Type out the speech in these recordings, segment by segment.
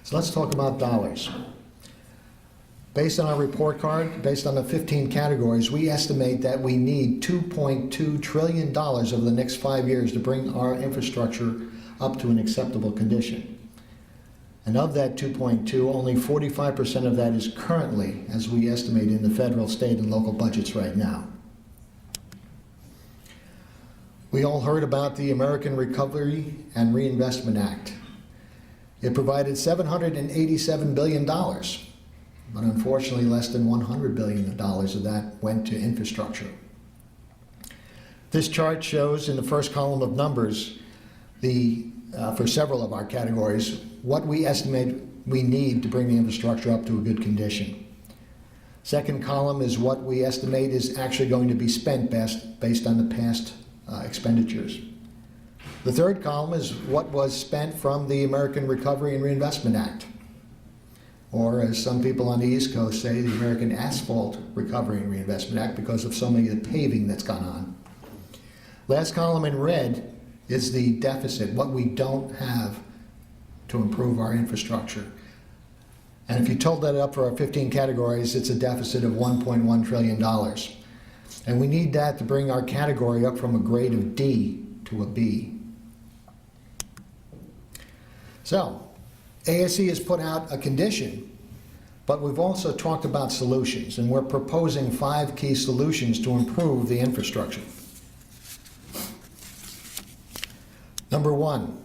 So let's talk about dollars. Based on our report card, based on the 15 categories, we estimate that we need $2.2 trillion over the next 5 years to bring our infrastructure up to an acceptable condition. And of that 2.2, only 45% of that is currently, as we estimate, in the federal, state, and local budgets right now. We all heard about the American Recovery and Reinvestment Act. It provided $787 billion, but unfortunately less than $100 billion of that went to infrastructure. This chart shows in the first column of numbers for several of our categories what we estimate we need to bring the infrastructure up to a good condition. Second column is what we estimate is actually going to be spent based on the past expenditures. The third column is what was spent from the American Recovery and Reinvestment Act, or as some people on the East Coast say, the American Asphalt Recovery and Reinvestment Act, because of so many of the paving that's gone on. Last column in red is the deficit, what we don't have to improve our infrastructure. And if you total that up for our 15 categories, it's a deficit of $1.1 trillion. And we need that to bring our category up from a grade of D to a B. So, ASCE has put out a condition, but we've also talked about solutions, and we're proposing 5 key solutions to improve the infrastructure. Number 1,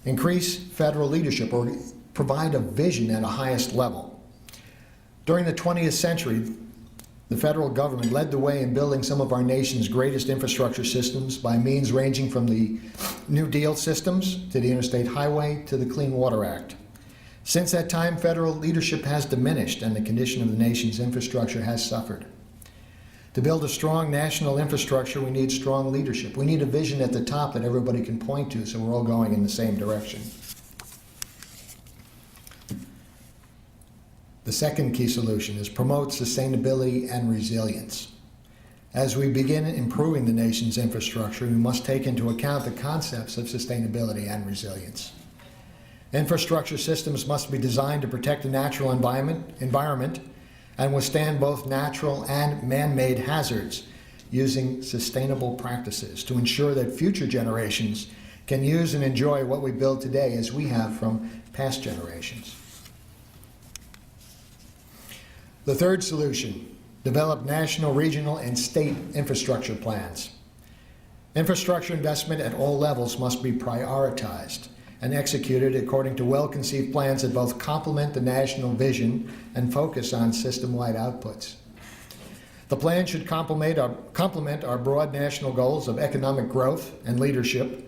increase federal leadership, or provide a vision at a highest level. During the 20th century, the federal government led the way in building some of our nation's greatest infrastructure systems by means ranging from the New Deal systems to the Interstate Highway to the Clean Water Act. Since that time, federal leadership has diminished and the condition of the nation's infrastructure has suffered. To build a strong national infrastructure, we need strong leadership. We need a vision at the top that everybody can point to so we're all going in the same direction. The second key solution is promote sustainability and resilience. As we begin improving the nation's infrastructure, we must take into account the concepts of sustainability and resilience. Infrastructure systems must be designed to protect the natural environment and withstand both natural and man-made hazards using sustainable practices to ensure that future generations can use and enjoy what we build today as we have from past generations. The third solution, develop national, regional, and state infrastructure plans. Infrastructure investment at all levels must be prioritized and executed according to well-conceived plans that both complement the national vision and focus on system-wide outputs. The plan should complement our broad national goals of economic growth and leadership,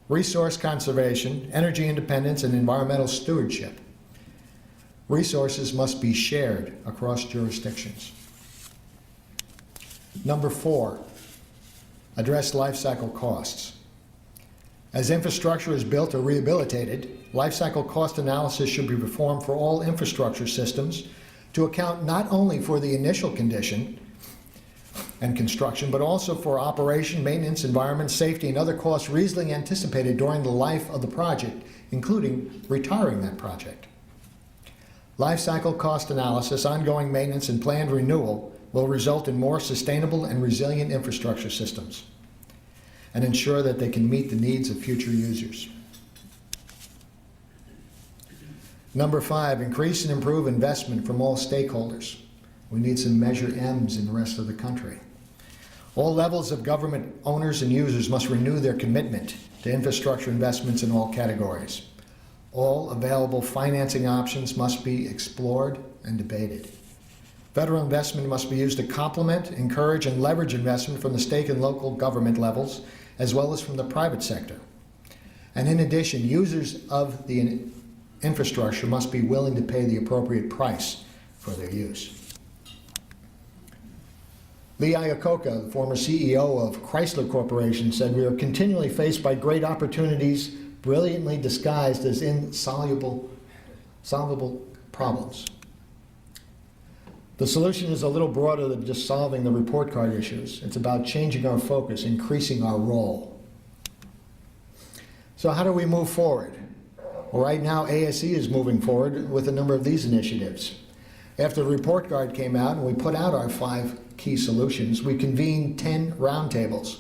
resource conservation, energy independence, and environmental stewardship. Resources must be shared across jurisdictions. Number 4, address life cycle costs. As infrastructure is built or rehabilitated, life cycle cost analysis should be performed for all infrastructure systems to account not only for the initial condition and construction, but also for operation, maintenance, environment, safety, and other costs reasonably anticipated during the life of the project, including retiring that project. Life cycle cost analysis, ongoing maintenance, and planned renewal will result in more sustainable and resilient infrastructure systems and ensure that they can meet the needs of future users. Number 5, increase and improve investment from all stakeholders. We need some Measure M's in the rest of the country. All levels of government owners and users must renew their commitment to infrastructure investments in all categories. All available financing options must be explored and debated. Federal investment must be used to complement, encourage, and leverage investment from the state and local government levels, as well as from the private sector. And in addition, users of the infrastructure must be willing to pay the appropriate price for their use. Lee Iacocca, the former CEO of Chrysler Corporation, said, "We are continually faced by great opportunities brilliantly disguised as solvable problems." The solution is a little broader than just solving the report card issues. It's about changing our focus, increasing our role. So how do we move forward? Well, right now, ASCE is moving forward with a number of these initiatives. After the report card came out and we put out our 5 key solutions, we convened 10 roundtables.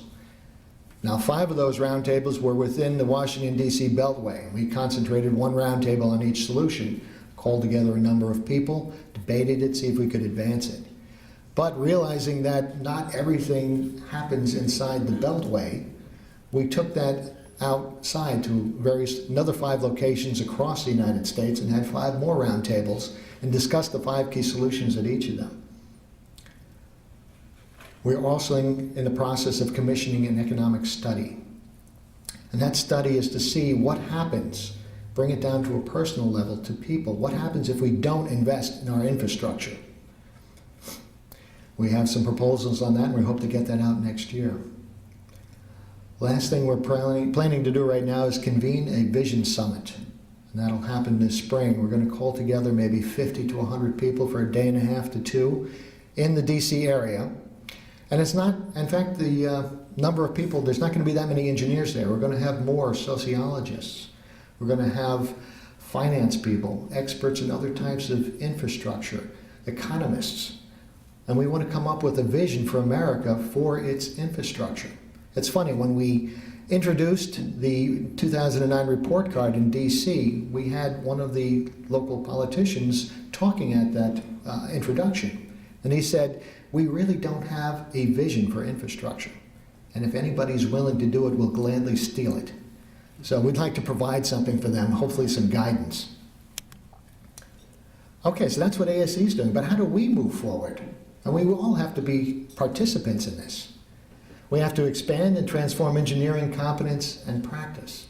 Now, 5 of those roundtables were within the Washington, D.C. Beltway. We concentrated 1 roundtable on each solution, called together a number of people, debated it, see if we could advance it. But realizing that not everything happens inside the Beltway, we took that outside to another 5 locations across the United States and had 5 more roundtables and discussed the 5 key solutions at each of them. We're also in the process of commissioning an economic study. And that study is to see what happens, bring it down to a personal level to people. What happens if we don't invest in our infrastructure? We have some proposals on that and we hope to get that out next year. Last thing we're planning to do right now is convene a vision summit. And that'll happen this spring. We're going to call together maybe 50 to 100 people for a day and a half to 2 in the DC area. And it's not, in fact, the number of people, there's not going to be that many engineers there. We're going to have more sociologists. We're going to have finance people, experts in other types of infrastructure, economists. And we want to come up with a vision for America for its infrastructure. It's funny, when we introduced the 2009 report card in DC, we had one of the local politicians talking at that introduction. And he said, we really don't have a vision for infrastructure. And if anybody's willing to do it, we'll gladly steal it. So we'd like to provide something for them, hopefully some guidance. Okay, so that's what ASCE is doing, but how do we move forward? And we will all have to be participants in this. We have to expand and transform engineering competence and practice.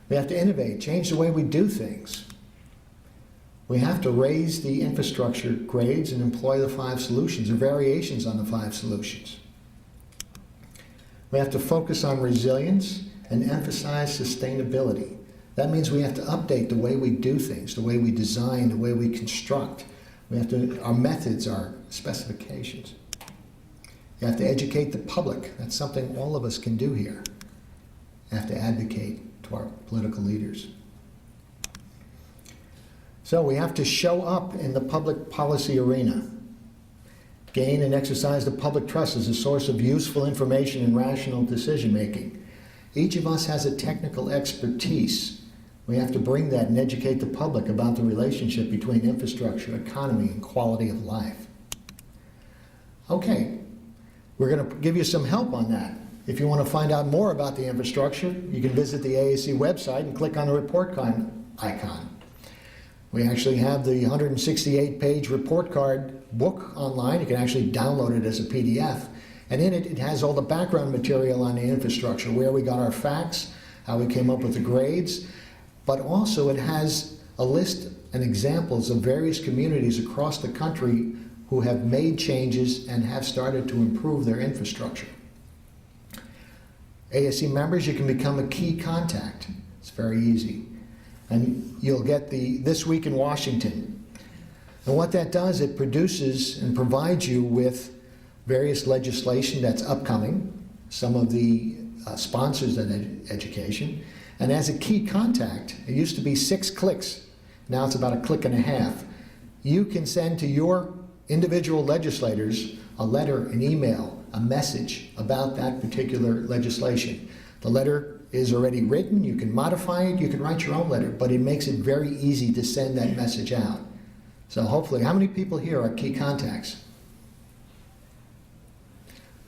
We have to innovate, change the way we do things. We have to raise the infrastructure grades and employ the 5 solutions or variations on the 5 solutions. We have to focus on resilience and emphasize sustainability. That means we have to update the way we do things, the way we design, the way we construct. We have to, our methods, our specifications. You have to educate the public. That's something all of us can do here. You have to advocate to our political leaders. So we have to show up in the public policy arena. Gain and exercise the public trust as a source of useful information and rational decision making. Each of us has a technical expertise. We have to bring that and educate the public about the relationship between infrastructure, economy, and quality of life. Okay. We're going to give you some help on that. If you want to find out more about the infrastructure, you can visit the ASCE website and click on the report card icon. We actually have the 168-page report card book online. You can actually download it as a PDF. And in it, it has all the background material on the infrastructure, where we got our facts, how we came up with the grades, but also it has a list and examples of various communities across the country who have made changes and have started to improve their infrastructure. ASCE members, you can become a key contact. It's very easy. And you'll get the This Week in Washington. And what that does, it produces and provides you with various legislation that's upcoming, some of the sponsors of education. And as a key contact, it used to be 6 clicks. Now it's about a click and a half. You can send to your individual legislators a letter, an email, a message about that particular legislation. The letter is already written, you can modify it, you can write your own letter, but it makes it very easy to send that message out. So hopefully, how many people here are key contacts?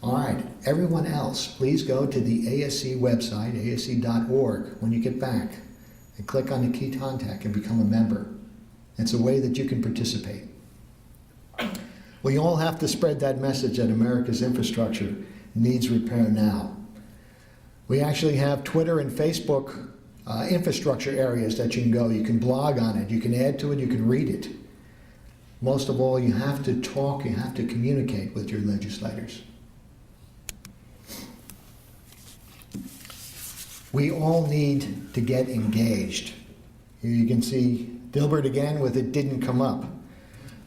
All right, everyone else, please go to the ASCE website, asce.org, when you get back, and click on the key contact and become a member. It's a way that you can participate. We all have to spread that message that America's infrastructure needs repair now. We actually have Twitter and Facebook infrastructure areas that you can go. You can blog on it, you can add to it, you can read it. Most of all, you have to talk, you have to communicate with your legislators. We all need to get engaged. Here you can see Dilbert again with "it didn't come up."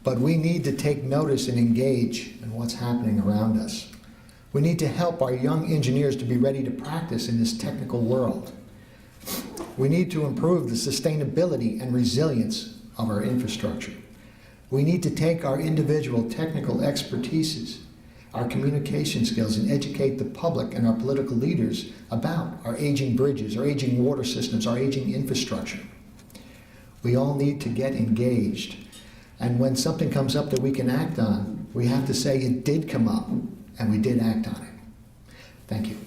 But we need to take notice and engage in what's happening around us. We need to help our young engineers to be ready to practice in this technical world. We need to improve the sustainability and resilience of our infrastructure. We need to take our individual technical expertises, our communication skills, and educate the public and our political leaders about our aging bridges, our aging water systems, our aging infrastructure. We all need to get engaged. And when something comes up that we can act on, we have to say it did come up and we did act on it. Thank you.